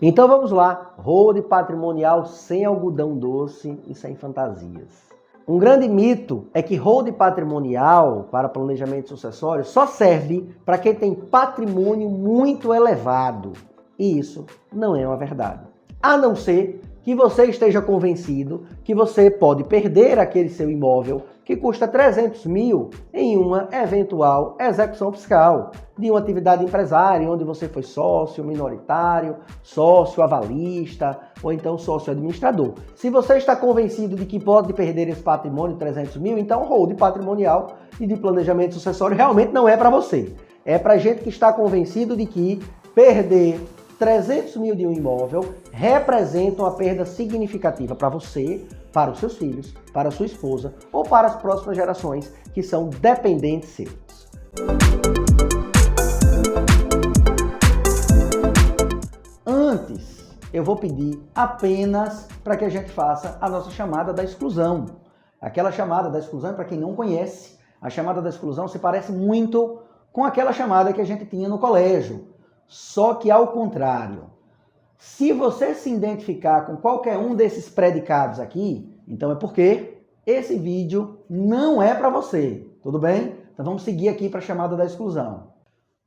Então vamos lá, holding patrimonial sem algodão doce e sem fantasias. Um grande mito é que holding patrimonial para planejamento sucessório só serve para quem tem patrimônio muito elevado. E isso não é uma verdade. A não ser que você esteja convencido que você pode perder aquele seu imóvel que custa 300 mil em uma eventual execução fiscal de uma atividade empresária, onde você foi sócio minoritário, sócio avalista ou então sócio administrador. Se você está convencido de que pode perder esse patrimônio de 300 mil, então o holding patrimonial e de planejamento sucessório realmente não é para você. É para gente que está convencido de que perder 300 mil de um imóvel representa uma perda significativa para você, para os seus filhos, para a sua esposa ou para as próximas gerações que são dependentes seus. Antes, eu vou pedir apenas para que a gente faça a nossa chamada da exclusão. Aquela chamada da exclusão, para quem não conhece, a chamada da exclusão se parece muito com aquela chamada que a gente tinha no colégio. Só que ao contrário, se você se identificar com qualquer um desses predicados aqui, então é porque esse vídeo não é para você, tudo bem? Então vamos seguir aqui para a chamada da exclusão.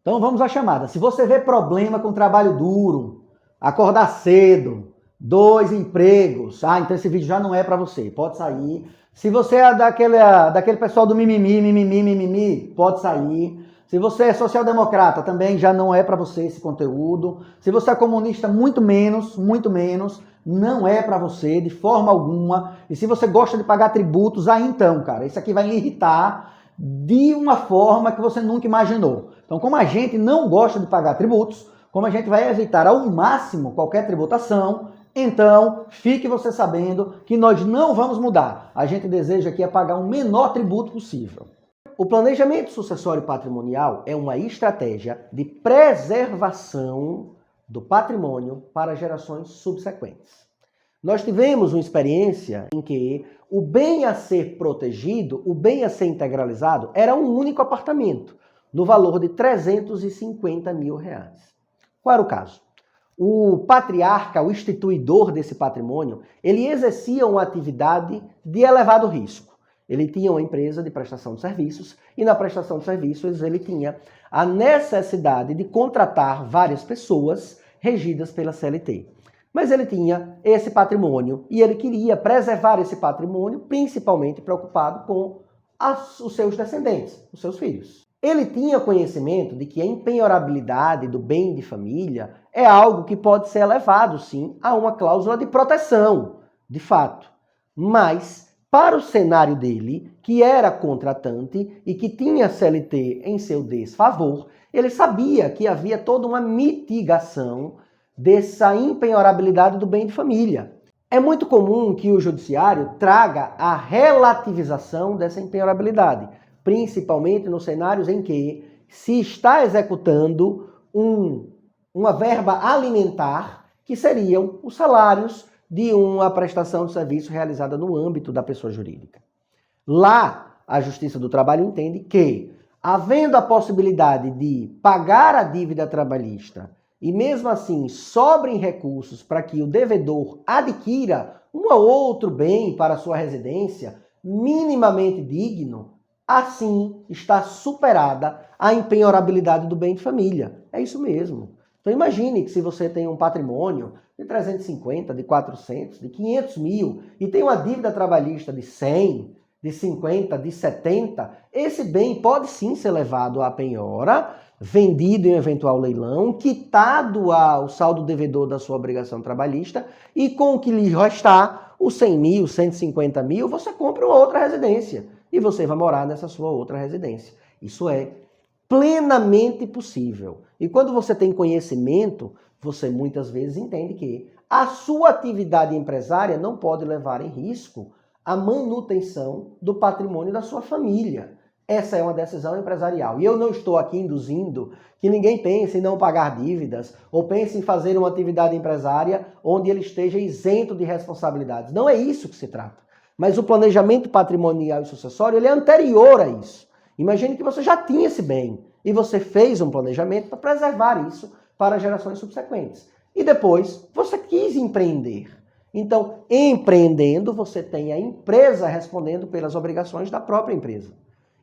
Então vamos à chamada. Se você vê problema com trabalho duro, acordar cedo, 2 empregos, então esse vídeo já não é para você, pode sair. Se você é daquele pessoal do mimimi, pode sair. Se você é social-democrata, também já não é para você esse conteúdo. Se você é comunista, muito menos, não é para você de forma alguma. E se você gosta de pagar tributos, então, cara, isso aqui vai lhe irritar de uma forma que você nunca imaginou. Então, como a gente não gosta de pagar tributos, como a gente vai evitar ao máximo qualquer tributação, então fique você sabendo que nós não vamos mudar. A gente deseja aqui pagar o menor tributo possível. O planejamento sucessório patrimonial é uma estratégia de preservação do patrimônio para gerações subsequentes. Nós tivemos uma experiência em que o bem a ser protegido, o bem a ser integralizado, era um único apartamento, no valor de 350 mil reais. Qual era o caso? O patriarca, o instituidor desse patrimônio, ele exercia uma atividade de elevado risco. Ele tinha uma empresa de prestação de serviços e na prestação de serviços ele tinha a necessidade de contratar várias pessoas regidas pela CLT. Mas ele tinha esse patrimônio e ele queria preservar esse patrimônio, principalmente preocupado com os seus descendentes, os seus filhos. Ele tinha conhecimento de que a empenhorabilidade do bem de família é algo que pode ser elevado, sim, a uma cláusula de proteção, de fato. Mas para o cenário dele, que era contratante e que tinha CLT em seu desfavor, ele sabia que havia toda uma mitigação dessa empenhorabilidade do bem de família. É muito comum que o judiciário traga a relativização dessa empenhorabilidade, principalmente nos cenários em que se está executando uma verba alimentar, que seriam os salários de uma prestação de serviço realizada no âmbito da pessoa jurídica. Lá, a Justiça do Trabalho entende que, havendo a possibilidade de pagar a dívida trabalhista e mesmo assim sobrem recursos para que o devedor adquira um ou outro bem para sua residência minimamente digno, assim está superada a empenhorabilidade do bem de família. É isso mesmo. Então imagine que se você tem um patrimônio de 350, de 400, de 500 mil e tem uma dívida trabalhista de 100, de 50, de 70, esse bem pode sim ser levado à penhora, vendido em eventual leilão, quitado ao saldo devedor da sua obrigação trabalhista e com o que lhe restar, os 100 mil, 150 mil, você compra uma outra residência e você vai morar nessa sua outra residência. Isso é plenamente possível. E quando você tem conhecimento, você muitas vezes entende que a sua atividade empresária não pode levar em risco a manutenção do patrimônio da sua família. Essa é uma decisão empresarial. E eu não estou aqui induzindo que ninguém pense em não pagar dívidas ou pense em fazer uma atividade empresária onde ele esteja isento de responsabilidades. Não é isso que se trata. Mas o planejamento patrimonial e sucessório ele é anterior a isso. Imagine que você já tinha esse bem e você fez um planejamento para preservar isso para gerações subsequentes. e depois você quis empreender. Então, empreendendo, você tem a empresa respondendo pelas obrigações da própria empresa.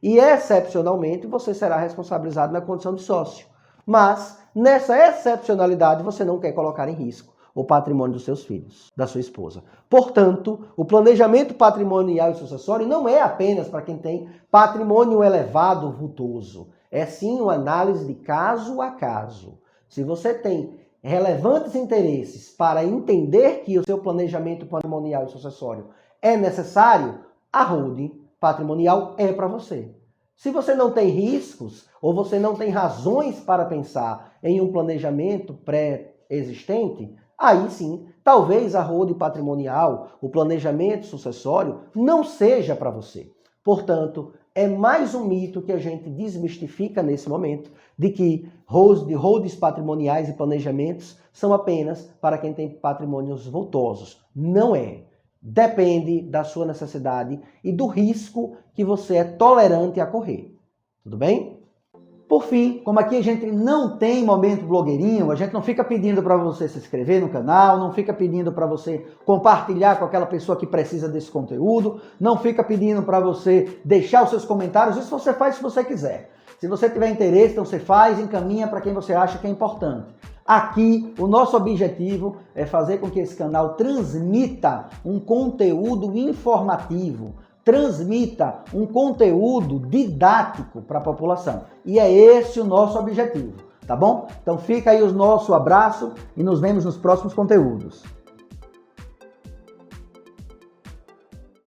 E, excepcionalmente, você será responsabilizado na condição de sócio. Mas, nessa excepcionalidade, você não quer colocar em risco o patrimônio dos seus filhos, da sua esposa. Portanto, o planejamento patrimonial e sucessório não é apenas para quem tem patrimônio elevado, vultoso. É sim uma análise de caso a caso. Se você tem relevantes interesses para entender que o seu planejamento patrimonial e sucessório é necessário, a holding patrimonial é para você. Se você não tem riscos ou você não tem razões para pensar em um planejamento pré-existente, aí sim, talvez a holding patrimonial, o planejamento sucessório, não seja para você. Portanto, é mais um mito que a gente desmistifica nesse momento, de que holdings patrimoniais e planejamentos são apenas para quem tem patrimônios vultosos. Não é. Depende da sua necessidade e do risco que você é tolerante a correr. Tudo bem? Por fim, como aqui a gente não tem momento blogueirinho, a gente não fica pedindo para você se inscrever no canal, não fica pedindo para você compartilhar com aquela pessoa que precisa desse conteúdo, não fica pedindo para você deixar os seus comentários, isso você faz se você quiser. Se você tiver interesse, então você faz, encaminha para quem você acha que é importante. Aqui, o nosso objetivo é fazer com que esse canal transmita um conteúdo informativo, transmita um conteúdo didático para a população. E é esse o nosso objetivo, tá bom? Então fica aí o nosso abraço e nos vemos nos próximos conteúdos.